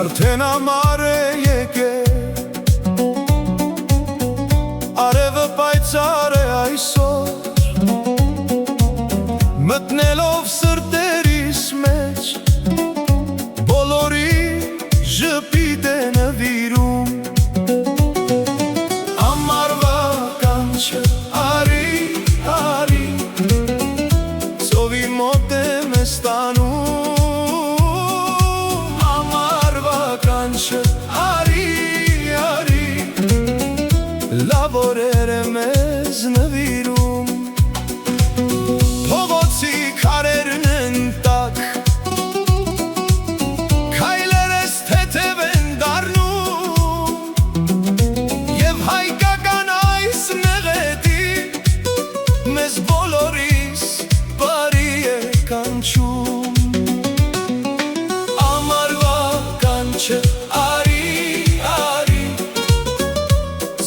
Արդեն ամառ է եկել, արևը պայծառ է այսօր, մտնելով սրտերիս մեջ, բոլորի ժպիտ է նվիրում։ Ամառվա կանչը արի, արի, ծովի մոտ է մեզ տանում։ Արի, արի, լավ օրեր է մեզ նվիրում, փողոցի քարերն են տաք, քայլերս թեթև են դառնում, և հայկական այս նեղեդի մեզ բոլորիս բարի է կանչում։ Ամառվա կանչը արի, արի,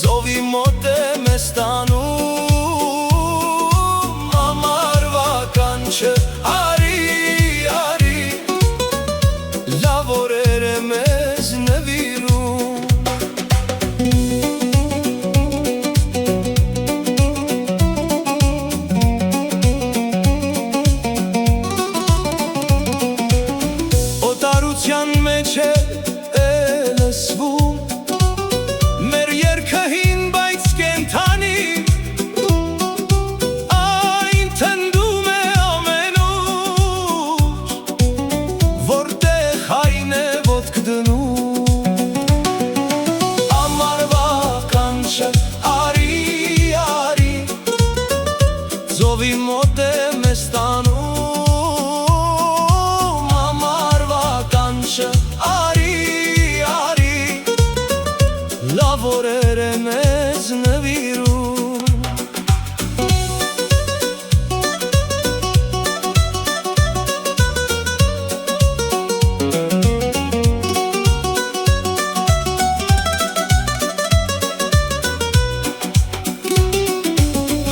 ծովի մոտ է մեզ տանում։ Ամառվա կանչը արի, արի, լավ օրեր է մեզ նվիրում։ Օտարության մեջ է մեր երգը հին, բայց կենդանի, այն թնդում է ամենուր, որտեղ հայն է ոտք դնում։ Ամառվա կանչը արի, արի, ծովի մոտ է մեզ տանում։ Ամառվա կանչը արի, լավ օրեր է մեզ նվիրում։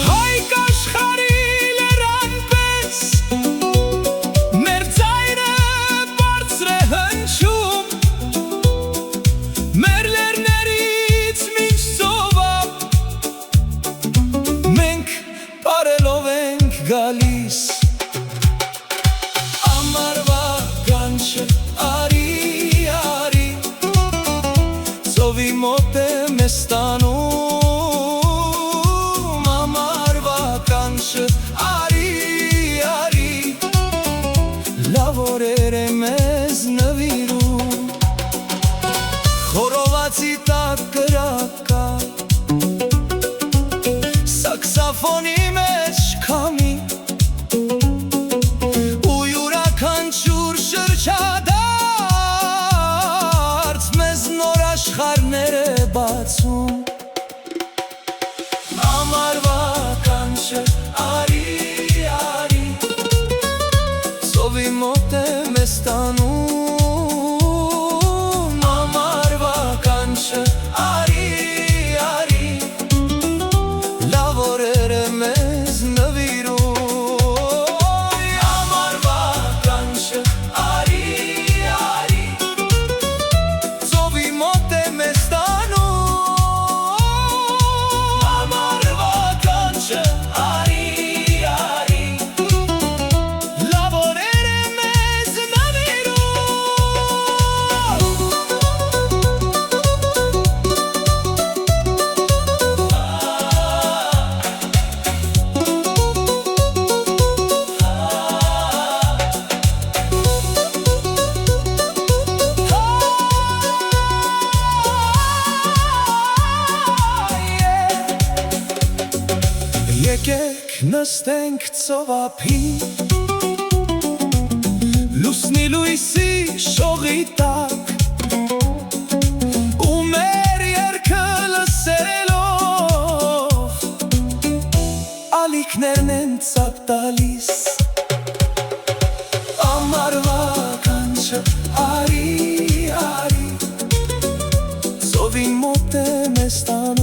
Հայք աշխարհի լեռան պես մեր ձայնը բարձր է հնչում, մեր լեռներից մինչ ծովը մենք պարելով ենք գալիս։ Ամառվա կանչը արի, արի, ծովի մոտ է մեզ տանում։ Ամառվա կանչը արի, արի, լավ օրեր է մեզ նվիրում։ Խորովածի տակ կրակա, սաքսոֆոնի մեջ քամի, ու յուրաքանչյուր շրջադարձ մեզ նոր աշխարհներ է բացում։ Ամառվա կանչը արի, արի, ծովի մոտ է մեզ տանում։ Ամառվա կանչը արի, արի, լավ օրեր է մեզ նվիրում։ Ամառվա կանչը արի, արի, ծովի մոտ է մեզ տանում։ Ամառվա կանչը արի, արի, լավ օրեր է մեզ Եկեք նստենք ծովափի, Լուսնի լույսի շողի տակ ու մեր երգը լսելով ալիքներն են ծափ տալիս Ամառվա կանչը արի, արի Ծովին մոտ է մեզ տանում